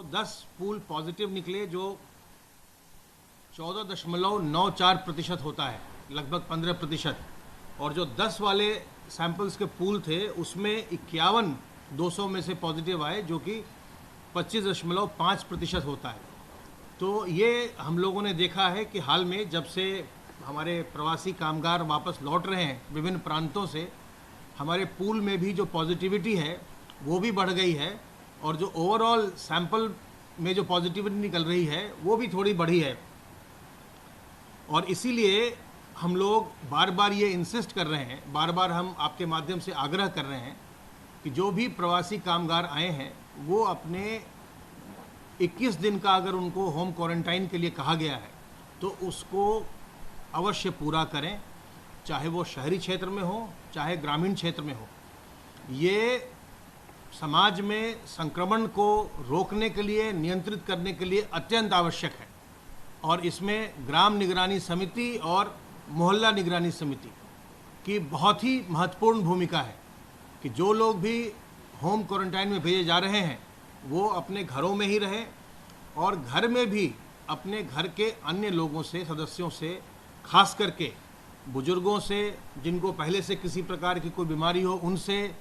10 pool positive निकले, जो 14.94% होता है, लगभग 15%। और जो 10 वाले सैंपल्स के पूल थे उसमें 51 200 में से पॉजिटिव आए, जो कि 25.5% होता है। तो ये हम लोगों ने देखा है कि हाल में जब से हमारे प्रवासी कामगार वापस लौट रहे हैं विभिन्न प्रांतों से, हमारे पूल में भी जो पॉजिटिविटी है वो भी बढ़ गई है, और जो ओवरऑल सैंपल में जो पॉजिटिविटी निकल रही है वो भी थोड़ी बढ़ी है। और इसीलिए हम लोग बार बार ये इंसिस्ट कर रहे हैं, बार बार हम आपके माध्यम से आग्रह कर रहे हैं कि जो भी प्रवासी कामगार आए हैं वो अपने 21 दिन का अगर उनको होम क्वारंटाइन के लिए कहा गया है तो उसको अवश्य पूरा करें, चाहे वो शहरी क्षेत्र में हो चाहे ग्रामीण क्षेत्र में हो। ये समाज में संक्रमण को रोकने के लिए, नियंत्रित करने के लिए अत्यंत आवश्यक है। और इसमें ग्राम निगरानी समिति और मोहल्ला निगरानी समिति की बहुत ही महत्वपूर्ण भूमिका है कि जो लोग भी होम क्वारंटाइन में भेजे जा रहे हैं वो अपने घरों में ही रहें, और घर में भी अपने घर के अन्य लोगों से, सदस्यों से, खास करके बुजुर्गों से, जिनको पहले से किसी प्रकार की कोई बीमारी हो, उनसे,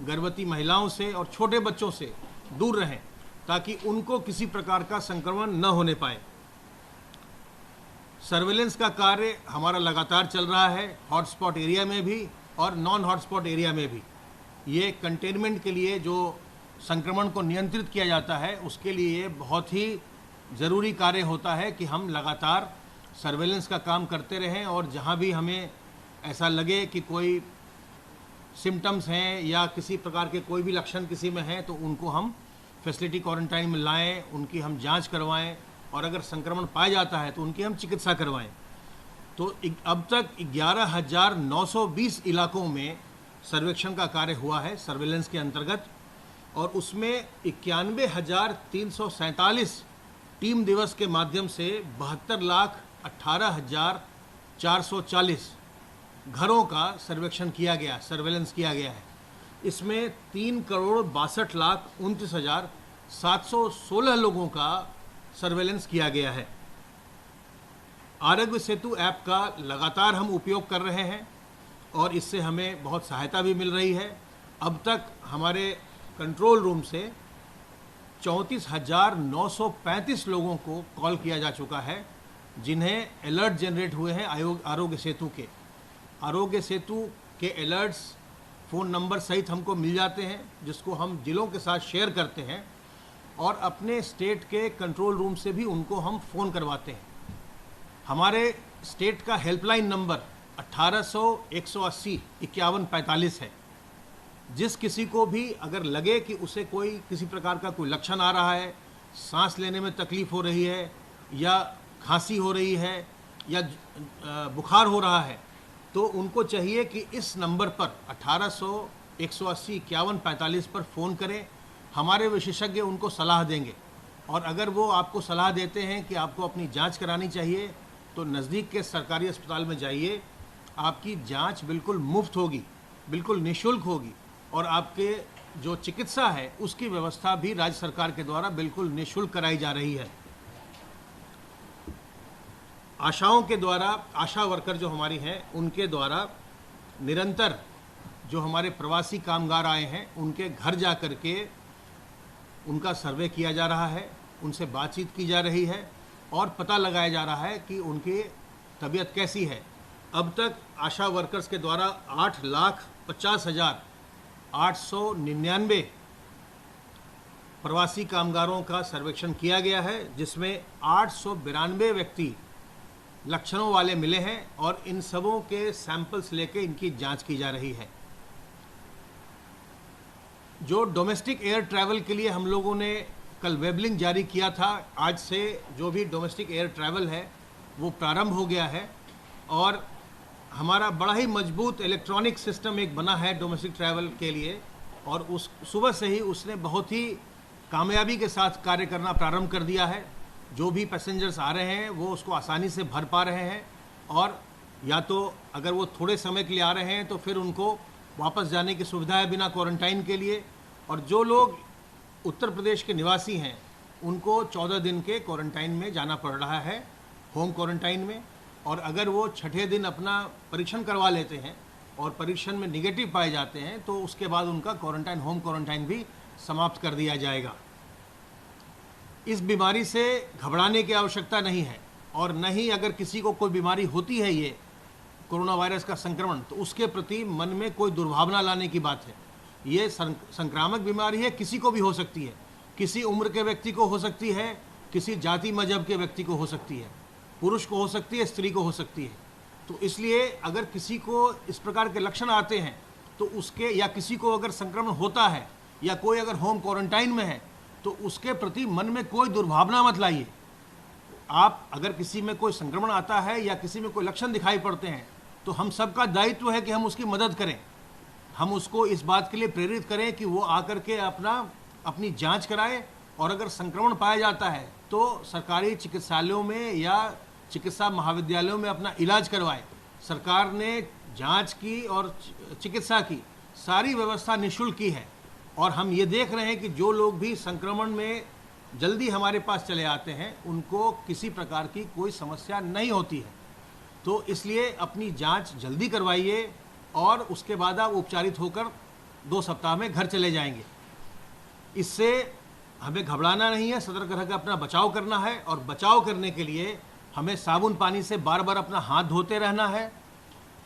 गर्भवती महिलाओं से और छोटे बच्चों से दूर रहें, ताकि उनको किसी प्रकार का संक्रमण न होने पाए। सर्वेलेंस का कार्य हमारा लगातार चल रहा है, हॉटस्पॉट एरिया में भी और नॉन हॉटस्पॉट एरिया में भी। ये कंटेनमेंट के लिए जो संक्रमण को नियंत्रित किया जाता है उसके लिए ये बहुत ही ज़रूरी कार्य होता है कि हम लगातार सर्वेलेंस का काम करते रहें, और जहाँ भी हमें ऐसा लगे कि कोई सिम्टम्स हैं या किसी प्रकार के कोई भी लक्षण किसी में हैं तो उनको हम फैसिलिटी क्वारंटाइन में लाएं, उनकी हम जांच करवाएं, और अगर संक्रमण पाया जाता है तो उनकी हम चिकित्सा करवाएं। तो अब तक 11,920 इलाकों में सर्वेक्षण का कार्य हुआ है सर्वेलेंस के अंतर्गत, और उसमें 91,347 टीम दिवस के माध्यम से 72,18,440 घरों का सर्वेक्षण किया गया, सर्वेलेंस किया गया है। इसमें 3,62,29,716 लोगों का सर्वेलेंस किया गया है। आरोग्य सेतु ऐप का लगातार हम उपयोग कर रहे हैं और इससे हमें बहुत सहायता भी मिल रही है। अब तक हमारे कंट्रोल रूम से 34,935 लोगों को कॉल किया जा चुका है, जिन्हें अलर्ट जनरेट हुए हैं आरोग्य सेतु के। आरोग्य सेतु के अलर्ट्स फ़ोन नंबर सहित हमको मिल जाते हैं, जिसको हम जिलों के साथ शेयर करते हैं, और अपने स्टेट के कंट्रोल रूम से भी उनको हम फ़ोन करवाते हैं। हमारे स्टेट का हेल्पलाइन नंबर 1800-180-5145 है। जिस किसी को भी अगर लगे कि उसे कोई किसी प्रकार का कोई लक्षण आ रहा है, सांस लेने में तकलीफ़ हो रही है, या खांसी हो रही है, या बुखार हो रहा है, तो उनको चाहिए कि इस नंबर पर 1800-180-5145 पर फ़ोन करें। हमारे विशेषज्ञ उनको सलाह देंगे, और अगर वो आपको सलाह देते हैं कि आपको अपनी जांच करानी चाहिए तो नज़दीक के सरकारी अस्पताल में जाइए। आपकी जांच बिल्कुल मुफ्त होगी, बिल्कुल निःशुल्क होगी, और आपके जो चिकित्सा है उसकी व्यवस्था भी राज्य सरकार के द्वारा बिल्कुल निःशुल्क कराई जा रही है। आशाओं के द्वारा, आशा वर्कर जो हमारी हैं उनके द्वारा निरंतर जो हमारे प्रवासी कामगार आए हैं उनके घर जा कर के उनका सर्वे किया जा रहा है, उनसे बातचीत की जा रही है, और पता लगाया जा रहा है कि उनकी तबीयत कैसी है। अब तक आशा वर्कर्स के द्वारा 8,50,899 प्रवासी कामगारों का सर्वेक्षण किया गया है, जिसमें 892 व्यक्ति लक्षणों वाले मिले हैं, और इन सबों के सैंपल्स लेके इनकी जांच की जा रही है। जो डोमेस्टिक एयर ट्रैवल के लिए हम लोगों ने कल वेब लिंक जारी किया था, आज से जो भी डोमेस्टिक एयर ट्रैवल है वो प्रारंभ हो गया है, और हमारा बड़ा ही मजबूत इलेक्ट्रॉनिक सिस्टम एक बना है डोमेस्टिक ट्रैवल के लिए, और उस सुबह से ही उसने बहुत ही कामयाबी के साथ कार्य करना प्रारंभ कर दिया है। जो भी पैसेंजर्स आ रहे हैं वो उसको आसानी से भर पा रहे हैं, और या तो अगर वो थोड़े समय के लिए आ रहे हैं तो फिर उनको वापस जाने की सुविधा है बिना क्वारंटाइन के लिए। और जो लोग उत्तर प्रदेश के निवासी हैं उनको 14 दिन के क्वारंटाइन में जाना पड़ रहा है, होम क्वारंटाइन में। और अगर वो छठे दिन अपना परीक्षण करवा लेते हैं और परीक्षण में निगेटिव पाए जाते हैं तो उसके बाद उनका क्वारंटाइन, होम क्वारंटाइन भी समाप्त कर दिया जाएगा। इस बीमारी से घबराने की आवश्यकता नहीं है, और न ही अगर किसी को कोई बीमारी होती है ये कोरोना वायरस का संक्रमण, तो उसके प्रति मन में कोई दुर्भावना लाने की बात है। ये संक्रामक बीमारी है, किसी को भी हो सकती है, किसी उम्र के व्यक्ति को हो सकती है, किसी जाति मजहब के व्यक्ति को हो सकती है, पुरुष को हो सकती है, स्त्री को हो सकती है। तो इसलिए अगर किसी को इस प्रकार के लक्षण आते हैं तो उसके, या किसी को अगर संक्रमण होता है या कोई अगर होम क्वारंटाइन में है तो उसके प्रति मन में कोई दुर्भावना मत लाइए। आप अगर किसी में कोई संक्रमण आता है या किसी में कोई लक्षण दिखाई पड़ते हैं तो हम सबका दायित्व है कि हम उसकी मदद करें, हम उसको इस बात के लिए प्रेरित करें कि वो आकर के अपनी जांच कराए, और अगर संक्रमण पाया जाता है तो सरकारी चिकित्सालयों में या चिकित्सा महाविद्यालयों में अपना इलाज करवाए। सरकार ने जांच की और चिकित्सा की सारी व्यवस्था निःशुल्क की है, और हम ये देख रहे हैं कि जो लोग भी संक्रमण में जल्दी हमारे पास चले आते हैं उनको किसी प्रकार की कोई समस्या नहीं होती है। तो इसलिए अपनी जांच जल्दी करवाइए और उसके बाद आप उपचारित होकर 2 सप्ताह में घर चले जाएंगे। इससे हमें घबराना नहीं है, सतर्क रहकर अपना बचाव करना है, और बचाव करने के लिए हमें साबुन पानी से बार बार अपना हाथ धोते रहना है।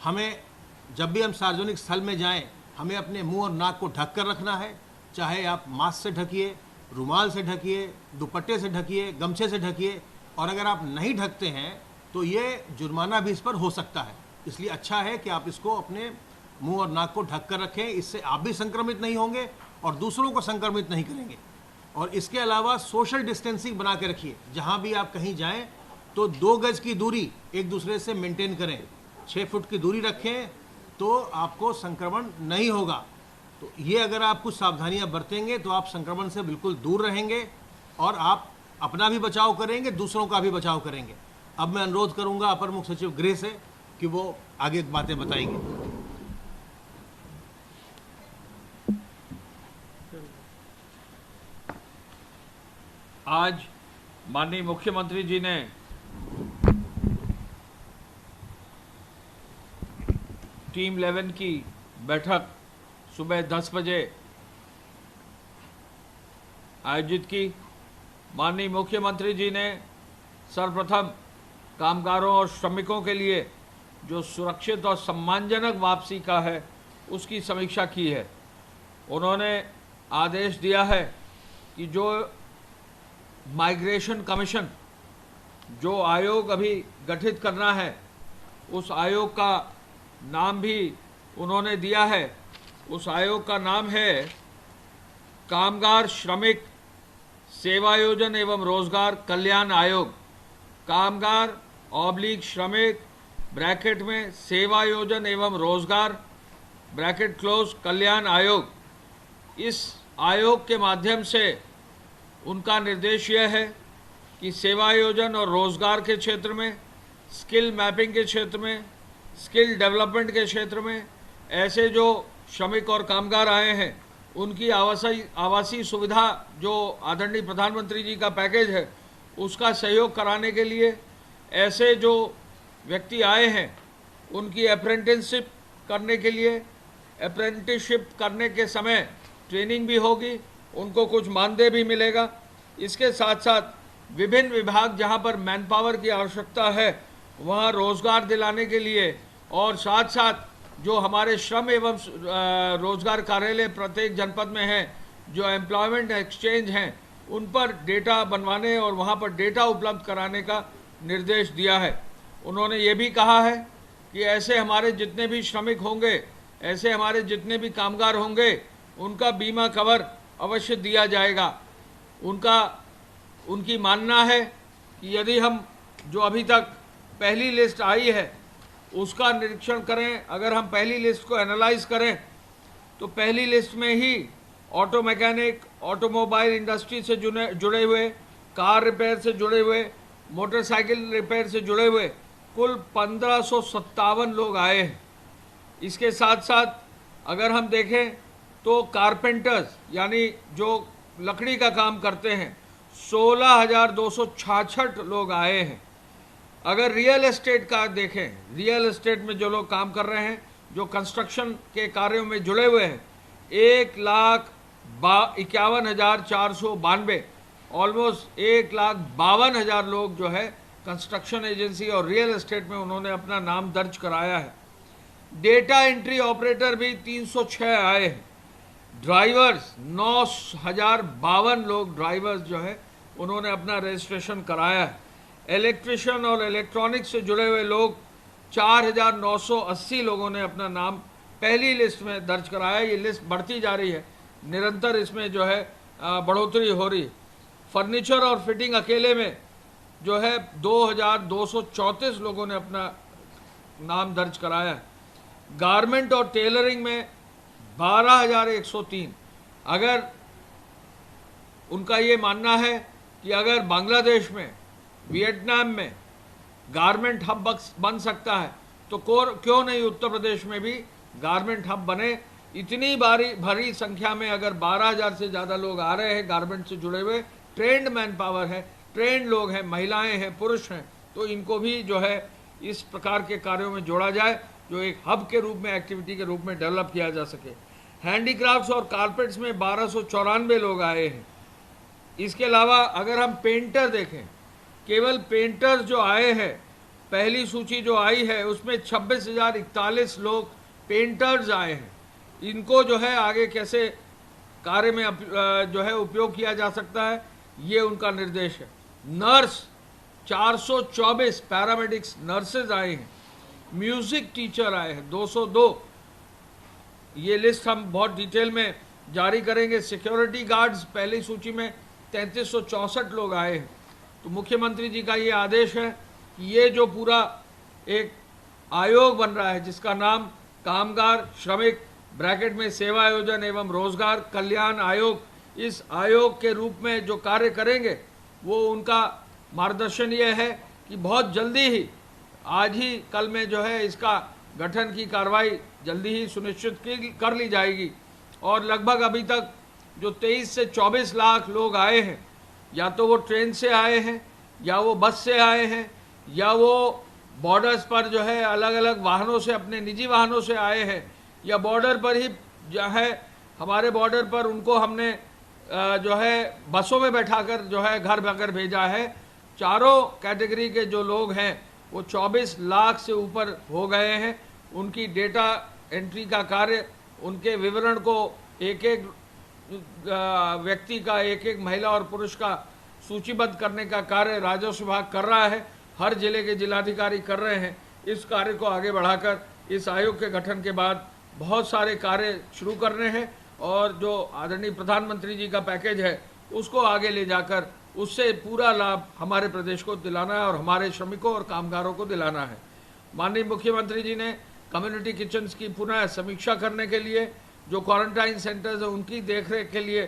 हमें जब भी हम सार्वजनिक स्थल में जाएं हमें अपने मुंह और नाक को ढक कर रखना है, चाहे आप मास्क से ढकिए, रुमाल से ढकिए, दुपट्टे से ढकिए, गमछे से ढकिए, और अगर आप नहीं ढकते हैं तो ये जुर्माना भी इस पर हो सकता है। इसलिए अच्छा है कि आप इसको अपने मुंह और नाक को ढक कर रखें, इससे आप भी संक्रमित नहीं होंगे और दूसरों को संक्रमित नहीं करेंगे। और इसके अलावा सोशल डिस्टेंसिंग बना के रखिए, जहाँ भी आप कहीं जाएं तो 2 गज की दूरी एक दूसरे से मेंटेन करें, 6 फुट की दूरी रखें तो आपको संक्रमण नहीं होगा। तो ये अगर आप कुछ सावधानियां बरतेंगे तो आप संक्रमण से बिल्कुल दूर रहेंगे और आप अपना भी बचाव करेंगे, दूसरों का भी बचाव करेंगे। अब मैं अनुरोध करूंगा अपर मुख्य सचिव गृह से कि वो आगे बातें बताएंगे। आज माननीय मुख्यमंत्री जी ने टीम 11 की बैठक सुबह 10 बजे आयोजित की। माननीय मुख्यमंत्री जी ने सर्वप्रथम कामगारों और श्रमिकों के लिए जो सुरक्षित और सम्मानजनक वापसी का है उसकी समीक्षा की है। उन्होंने आदेश दिया है कि जो माइग्रेशन कमीशन, जो आयोग अभी गठित करना है, उस आयोग का नाम भी उन्होंने दिया है। उस आयोग का नाम है कामगार श्रमिक सेवायोजन एवं रोजगार कल्याण आयोग। कामगार / श्रमिक ब्रैकेट में सेवायोजन एवं रोजगार ब्रैकेट क्लोज कल्याण आयोग। इस आयोग के माध्यम से उनका निर्देश यह है कि सेवायोजन और रोजगार के क्षेत्र में, स्किल मैपिंग के क्षेत्र में, स्किल डेवलपमेंट के क्षेत्र में ऐसे जो श्रमिक और कामगार आए हैं उनकी आवासीय सुविधा, जो आदरणीय प्रधानमंत्री जी का पैकेज है, उसका सहयोग कराने के लिए ऐसे जो व्यक्ति आए हैं उनकी अप्रेंटिसशिप करने के लिए, अप्रेंटिसशिप करने के समय ट्रेनिंग भी होगी, उनको कुछ मानदेय भी मिलेगा। इसके साथ साथ विभिन्न विभाग जहां पर मैन पावर की आवश्यकता है वहां रोजगार दिलाने के लिए, और साथ साथ जो हमारे श्रम एवं रोजगार कार्यालय प्रत्येक जनपद में हैं, जो एम्प्लॉयमेंट एक्सचेंज हैं, उन पर डेटा बनवाने और वहां पर डेटा उपलब्ध कराने का निर्देश दिया है। उन्होंने ये भी कहा है कि ऐसे हमारे जितने भी श्रमिक होंगे, ऐसे हमारे जितने भी कामगार होंगे, उनका बीमा कवर अवश्य दिया जाएगा। उनकी मानना है कि यदि हम जो अभी तक पहली लिस्ट आई है उसका निरीक्षण करें, अगर हम पहली लिस्ट को एनालाइज करें तो पहली लिस्ट में ही ऑटो मैकेनिक, ऑटोमोबाइल इंडस्ट्री से जुड़े हुए कार रिपेयर से जुड़े हुए, मोटरसाइकिल रिपेयर से जुड़े हुए कुल 1557 लोग आए हैं। इसके साथ साथ अगर हम देखें तो कारपेंटर्स यानी जो लकड़ी का काम करते हैं 16,266 लोग आए हैं। अगर रियल एस्टेट का देखें, रियल एस्टेट में जो लोग काम कर रहे हैं, जो कंस्ट्रक्शन के कार्यों में जुड़े हुए हैं, 1,51,492 ऑलमोस्ट 1,52,000 लोग जो है कंस्ट्रक्शन एजेंसी और रियल एस्टेट में उन्होंने अपना नाम दर्ज कराया है। डेटा एंट्री ऑपरेटर भी 306 आए हैं। ड्राइवर्स 9,052 लोग ड्राइवर्स जो है उन्होंने अपना रजिस्ट्रेशन कराया है। इलेक्ट्रिशियन और इलेक्ट्रॉनिक्स से जुड़े हुए लोग 4,980 लोगों ने अपना नाम पहली लिस्ट में दर्ज कराया। ये लिस्ट बढ़ती जा रही है, निरंतर इसमें जो है बढ़ोतरी हो रही है। फर्नीचर और फिटिंग अकेले में जो है 2,234 लोगों ने अपना नाम दर्ज कराया है। गारमेंट और टेलरिंग में 12,103। अगर उनका ये मानना है कि अगर बांग्लादेश में, वियतनाम में गारमेंट हब बन सकता है तो क्यों नहीं उत्तर प्रदेश में भी गारमेंट हब बने। इतनी भारी संख्या में अगर 12,000 से ज़्यादा लोग आ रहे हैं गारमेंट से जुड़े हुए, ट्रेंड मैन पावर है, ट्रेंड लोग हैं, महिलाएं हैं, पुरुष हैं, तो इनको भी जो है इस प्रकार के कार्यों में जोड़ा जाए जो एक हब के रूप में, एक्टिविटी के रूप में डेवलप किया जा सके। हैंडीक्राफ्ट्स और कारपेट्स में 1,294 लोग आए हैं। इसके अलावा अगर हम पेंटर देखें, केवल पेंटर्स जो आए हैं, पहली सूची जो आई है उसमें 26,041 लोग पेंटर्स आए हैं। इनको जो है आगे कैसे कार्य में जो है उपयोग किया जा सकता है, ये उनका निर्देश है। नर्स 424 पैरामेडिक्स नर्सेज आए हैं। म्यूजिक टीचर आए हैं 202। ये लिस्ट हम बहुत डिटेल में जारी करेंगे। सिक्योरिटी गार्ड्स पहली सूची में 3,364 लोग आए हैं। तो मुख्यमंत्री जी का ये आदेश है कि ये जो पूरा एक आयोग बन रहा है जिसका नाम कामगार श्रमिक ब्रैकेट में सेवा आयोजन एवं रोजगार कल्याण आयोग, इस आयोग के रूप में जो कार्य करेंगे वो उनका मार्गदर्शन ये है कि बहुत जल्दी ही, आज ही कल में जो है इसका गठन की कार्रवाई जल्दी ही सुनिश्चित कर ली जाएगी। और लगभग अभी तक जो 23 से 24 लाख लोग आए हैं, या तो वो ट्रेन से आए हैं, या वो बस से आए हैं, या वो बॉर्डर्स पर जो है अलग अलग वाहनों से, अपने निजी वाहनों से आए हैं, या बॉर्डर पर ही जो है हमारे बॉर्डर पर उनको हमने जो है बसों में बैठाकर जो है घर घर भेजा है। चारों कैटेगरी के जो लोग हैं वो 24 लाख से ऊपर हो गए हैं। उनकी डेटा एंट्री का कार्य, उनके विवरण को एक एक व्यक्ति का, एक एक महिला और पुरुष का सूचीबद्ध करने का कार्य राजस्व विभाग कर रहा है। हर जिले के जिलाधिकारी कर रहे हैं। इस कार्य को आगे बढ़ाकर इस आयोग के गठन के बाद बहुत सारे कार्य शुरू करने हैं और जो आदरणीय प्रधानमंत्री जी का पैकेज है उसको आगे ले जाकर उससे पूरा लाभ हमारे प्रदेश को दिलाना है और हमारे श्रमिकों और कामगारों को दिलाना है। माननीय मुख्यमंत्री जी ने कम्युनिटी किचन्स की पुनः समीक्षा करने के लिए, जो क्वारंटाइन सेंटर्स है उनकी देखरेख के लिए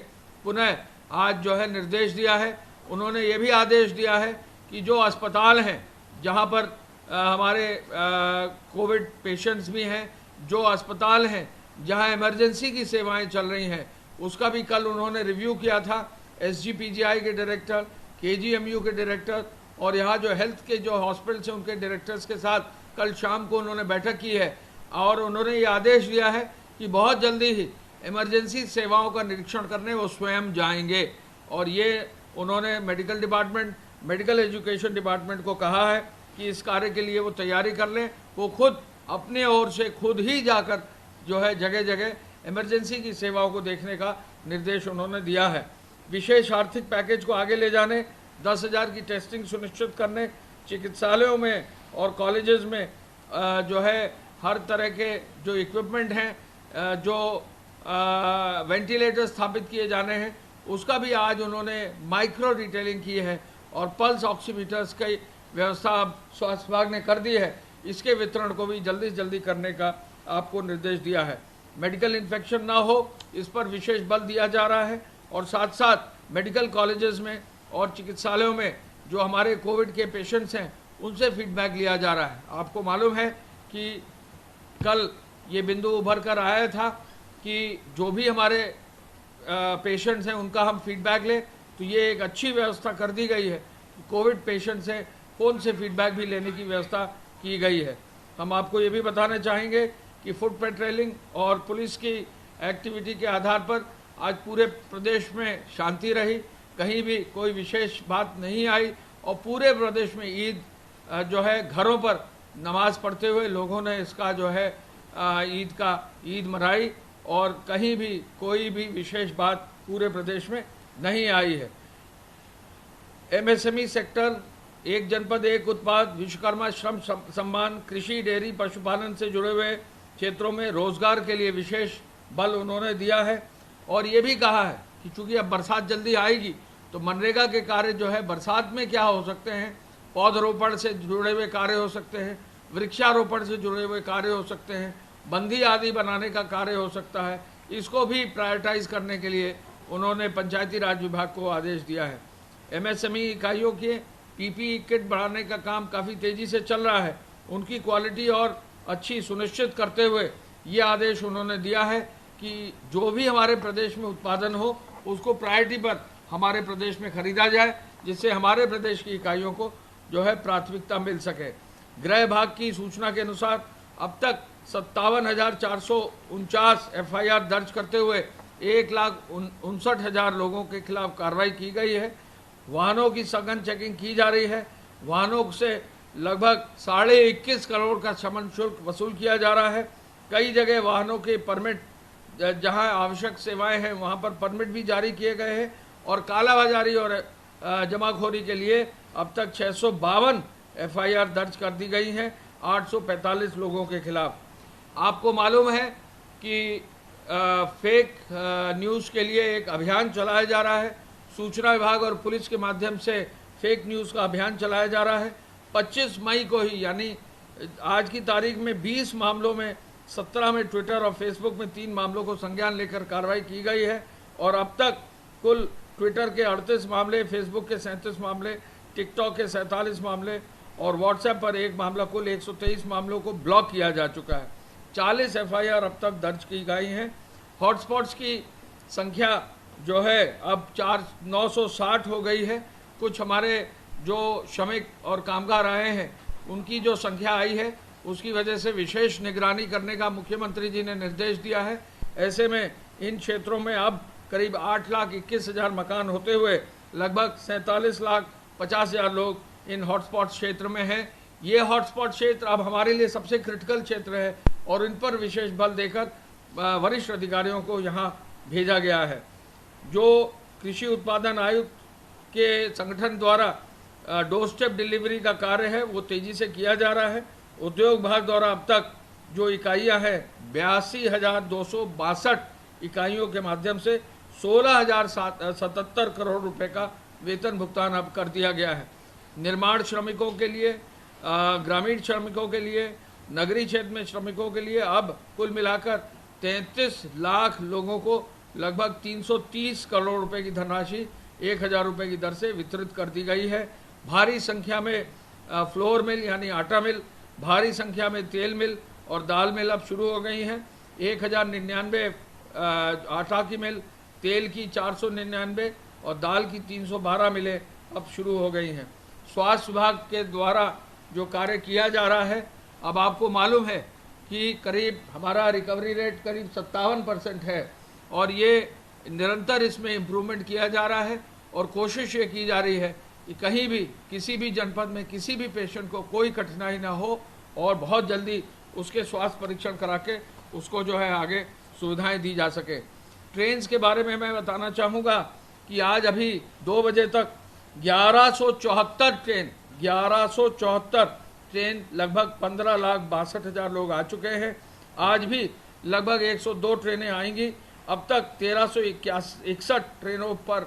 पुनः आज जो है निर्देश दिया है। उन्होंने ये भी आदेश दिया है कि जो अस्पताल हैं जहाँ पर हमारे कोविड पेशेंट्स भी हैं, जो अस्पताल हैं जहाँ इमरजेंसी की सेवाएं चल रही हैं, उसका भी कल उन्होंने रिव्यू किया था। SGPGI के डायरेक्टर, KGMU के डायरेक्टर और यहाँ जो हेल्थ के जो हॉस्पिटल्स हैं उनके डायरेक्टर्स के साथ कल शाम को उन्होंने बैठक की है और उन्होंने ये आदेश दिया है कि बहुत जल्दी ही इमरजेंसी सेवाओं का निरीक्षण करने वो स्वयं जाएंगे। और ये उन्होंने medical department, medical education department को कहा है कि इस कार्य के लिए वो तैयारी कर लें। वो खुद अपने ओर से खुद ही जाकर जो है जगह जगह इमरजेंसी की सेवाओं को देखने का निर्देश उन्होंने दिया है। विशेष आर्थिक पैकेज को आगे ले जाने, 10,000 की टेस्टिंग सुनिश्चित करने, चिकित्सालयों में और कॉलेजेस में जो है हर तरह के जो इक्विपमेंट हैं, जो वेंटिलेटर स्थापित किए जाने हैं, उसका भी आज उन्होंने माइक्रो डिटेलिंग की है और पल्स ऑक्सीमीटर्स की व्यवस्था अब स्वास्थ्य विभाग ने कर दी है। इसके वितरण को भी जल्दी से जल्दी करने का आपको निर्देश दिया है। मेडिकल इन्फेक्शन ना हो, इस पर विशेष बल दिया जा रहा है और साथ साथ मेडिकल कॉलेजेस में और चिकित्सालयों में जो हमारे कोविड के पेशेंट्स हैं उनसे फीडबैक लिया जा रहा है। आपको मालूम है कि कल ये बिंदु उभर कर आया था कि जो भी हमारे पेशेंट्स हैं उनका हम फीडबैक लें, तो ये एक अच्छी व्यवस्था कर दी गई है। कोविड पेशेंट से फ़ोन से फीडबैक भी लेने की व्यवस्था की गई है। हम आपको ये भी बताना चाहेंगे कि फुट पेट्रोलिंग और पुलिस की एक्टिविटी के आधार पर आज पूरे प्रदेश में शांति रही, कहीं भी कोई विशेष बात नहीं आई और पूरे प्रदेश में ईद जो है घरों पर नमाज पढ़ते हुए लोगों ने इसका जो है ईद मनाई और कहीं भी कोई भी विशेष बात पूरे प्रदेश में नहीं आई है। एमएसएमई सेक्टर, एक जनपद एक उत्पाद, विश्वकर्मा श्रम सम्मान, कृषि, डेयरी, पशुपालन से जुड़े हुए क्षेत्रों में रोजगार के लिए विशेष बल उन्होंने दिया है और ये भी कहा है कि चूंकि अब बरसात जल्दी आएगी तो मनरेगा के कार्य जो है बरसात में क्या हो सकते हैं, पौधरोपण से जुड़े हुए कार्य हो सकते हैं, वृक्षारोपण से जुड़े हुए कार्य हो सकते हैं, बंदी आदि बनाने का कार्य हो सकता है, इसको भी प्रायोरिटाइज करने के लिए उन्होंने पंचायती राज विभाग को आदेश दिया है। एमएसएमई इकाइयों के पीपीई किट बढ़ाने का काम काफ़ी तेज़ी से चल रहा है, उनकी क्वालिटी और अच्छी सुनिश्चित करते हुए ये आदेश उन्होंने दिया है कि जो भी हमारे प्रदेश में उत्पादन हो उसको प्रायोरिटी पर हमारे प्रदेश में खरीदा जाए, जिससे हमारे प्रदेश की इकाइयों को जो है प्राथमिकता मिल सके। गृह विभाग की सूचना के अनुसार अब तक 57,449 एफआईआर दर्ज करते हुए 1,59,000 लोगों के खिलाफ कार्रवाई की गई है। वाहनों की सघन चेकिंग की जा रही है। वाहनों से लगभग 21.5 करोड़ का समन शुल्क वसूल किया जा रहा है। कई जगह वाहनों के परमिट, जहां आवश्यक सेवाएं हैं वहां पर परमिट भी जारी किए गए हैं और कालाबाजारी और जमाखोरी के लिए अब तक 652 एफआईआर दर्ज कर दी गई हैं 845 लोगों के खिलाफ। आपको मालूम है कि फेक न्यूज़ के लिए एक अभियान चलाया जा रहा है। सूचना विभाग और पुलिस के माध्यम से फेक न्यूज़ का अभियान चलाया जा रहा है। 25 मई को ही, यानी आज की तारीख में 20 मामलों में 17 में ट्विटर और फेसबुक में 3 मामलों को संज्ञान लेकर कार्रवाई की गई है और अब तक कुल ट्विटर के 38 मामले, फेसबुक के 37 मामले, टिकटॉक के 47 मामले और व्हाट्सएप पर 1 मामला, कुल 123 मामलों को ब्लॉक किया जा चुका है। 40 एफआईआर अब तक दर्ज की गई हैं। हॉटस्पॉट्स की संख्या जो है अब 960 हो गई है। कुछ हमारे जो श्रमिक और कामगार आए हैं उनकी जो संख्या आई है उसकी वजह से विशेष निगरानी करने का मुख्यमंत्री जी ने निर्देश दिया है। ऐसे में इन क्षेत्रों में अब करीब 8,21,000 मकान होते हुए लगभग 47,50,000 लोग इन हॉटस्पॉट क्षेत्र में हैं। ये हॉटस्पॉट क्षेत्र अब हमारे लिए सबसे क्रिटिकल क्षेत्र है और इन पर विशेष बल देकर वरिष्ठ अधिकारियों को यहाँ भेजा गया है। जो कृषि उत्पादन आयुक्त के संगठन द्वारा डोर स्टेप डिलीवरी का कार्य है वो तेजी से किया जा रहा है। उद्योग विभाग द्वारा अब तक जो इकाइयां हैं 82,262 इकाइयों के माध्यम से 16,077 करोड़ रुपए का वेतन भुगतान अब कर दिया गया है। निर्माण श्रमिकों के लिए, ग्रामीण श्रमिकों के लिए, नगरीय क्षेत्र में श्रमिकों के लिए अब कुल मिलाकर 33 लाख लोगों को लगभग 330 करोड़ रुपए की धनराशि 1,000 रुपये की दर से वितरित कर दी गई है। भारी संख्या में फ्लोर मिल यानी आटा मिल, भारी संख्या में तेल मिल और दाल मिल अब शुरू हो गई हैं। 1,099 आटा की मिल, तेल की 499 और दाल की 312 मिलें अब शुरू हो गई हैं। स्वास्थ्य विभाग के द्वारा जो कार्य किया जा रहा है, अब आपको मालूम है कि करीब हमारा रिकवरी रेट करीब 57% है और ये निरंतर इसमें इम्प्रूवमेंट किया जा रहा है और कोशिश ये की जा रही है कि कहीं भी किसी भी जनपद में किसी भी पेशेंट को कोई कठिनाई ना हो और बहुत जल्दी उसके स्वास्थ्य परीक्षण करा के उसको जो है आगे सुविधाएं दी जा सके। ट्रेन्स के बारे में मैं बताना चाहूँगा कि आज अभी 2 बजे तक 1174 ट्रेन लगभग 15,62,000 लोग आ चुके हैं। आज भी लगभग 102 ट्रेनें आएंगी। अब तक 1,361 ट्रेनों पर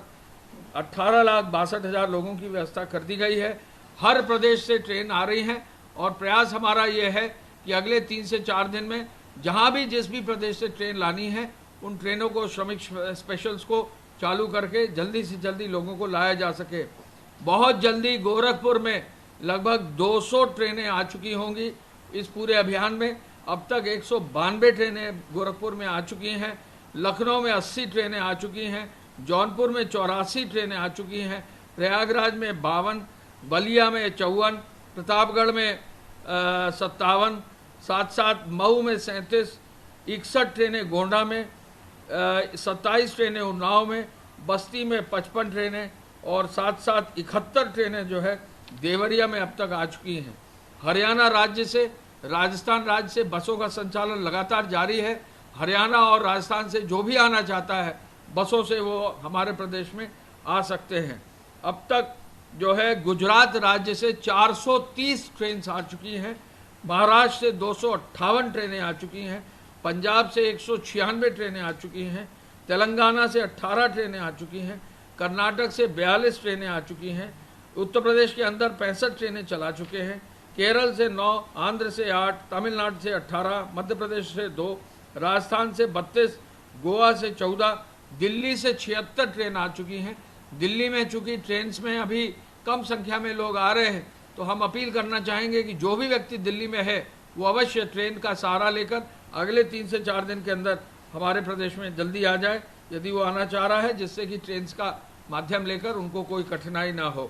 18,62,000 लोगों की व्यवस्था कर दी गई है। हर प्रदेश से ट्रेन आ रही हैं और प्रयास हमारा ये है कि अगले 3 से 4 दिन में जहां भी जिस भी प्रदेश से ट्रेन लानी है उन ट्रेनों को, श्रमिक स्पेशल्स को चालू करके जल्दी से जल्दी लोगों को लाया जा सके। बहुत जल्दी गोरखपुर में लगभग 200 ट्रेनें आ चुकी होंगी इस पूरे अभियान में। अब तक 192 ट्रेनें गोरखपुर में आ चुकी हैं, लखनऊ में 80 ट्रेनें आ चुकी हैं, जौनपुर में 84 ट्रेनें आ चुकी हैं, प्रयागराज में 52, बलिया में 54, प्रतापगढ़ में 57, साथ साथ मऊ में 37, 61 ट्रेनें गोंडा में, 27 ट्रेनें उन्नाव में, बस्ती में 55 ट्रेनें और साथ साथ 71 ट्रेनें जो है देवरिया में अब तक आ चुकी हैं। हरियाणा राज्य से, राजस्थान राज्य से बसों का संचालन लगातार जारी है। हरियाणा और राजस्थान से जो भी आना चाहता है बसों से वो हमारे प्रदेश में आ सकते हैं। अब तक जो है गुजरात राज्य से 430 ट्रेन आ चुकी हैं, महाराष्ट्र से 258 ट्रेनें आ चुकी हैं, पंजाब से 196 ट्रेनें आ चुकी हैं, तेलंगाना से 18 ट्रेनें आ चुकी हैं, कर्नाटक से 42 ट्रेनें आ चुकी हैं, उत्तर प्रदेश के अंदर 65 ट्रेनें चला चुके हैं, केरल से 9, आंध्र से 8, तमिलनाडु से 18, मध्य प्रदेश से 2, राजस्थान से 32, गोवा से 14, दिल्ली से 76 ट्रेन आ चुकी हैं। दिल्ली में चूंकि ट्रेन में अभी कम संख्या में लोग आ रहे हैं तो हम अपील करना चाहेंगे कि जो भी व्यक्ति दिल्ली में है वो अवश्य ट्रेन का सहारा लेकर अगले 3 से 4 दिन के अंदर हमारे प्रदेश में जल्दी आ जाए, यदि वो आना चाह रहा है, जिससे कि ट्रेन का माध्यम लेकर उनको कोई कठिनाई ना हो।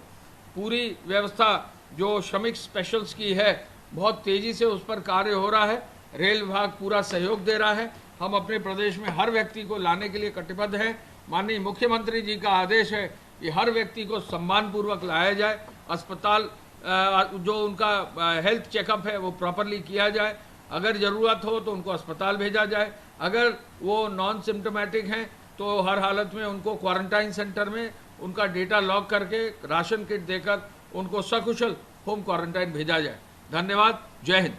पूरी व्यवस्था जो श्रमिक स्पेशल्स की है बहुत तेज़ी से उस पर कार्य हो रहा है, रेल विभाग पूरा सहयोग दे रहा है। हम अपने प्रदेश में हर व्यक्ति को लाने के लिए कटिबद्ध हैं। माननीय मुख्यमंत्री जी का आदेश है कि हर व्यक्ति को सम्मानपूर्वक लाया जाए, अस्पताल जो उनका हेल्थ चेकअप है वो प्रॉपरली किया जाए, अगर ज़रूरत हो तो उनको अस्पताल भेजा जाए, अगर वो नॉन सिम्टोमेटिक हैं तो हर हालत में उनको क्वारंटाइन सेंटर में उनका डेटा लॉग करके राशन किट देकर उनको सकुशल होम क्वारंटाइन भेजा जाए। धन्यवाद। जय हिंद।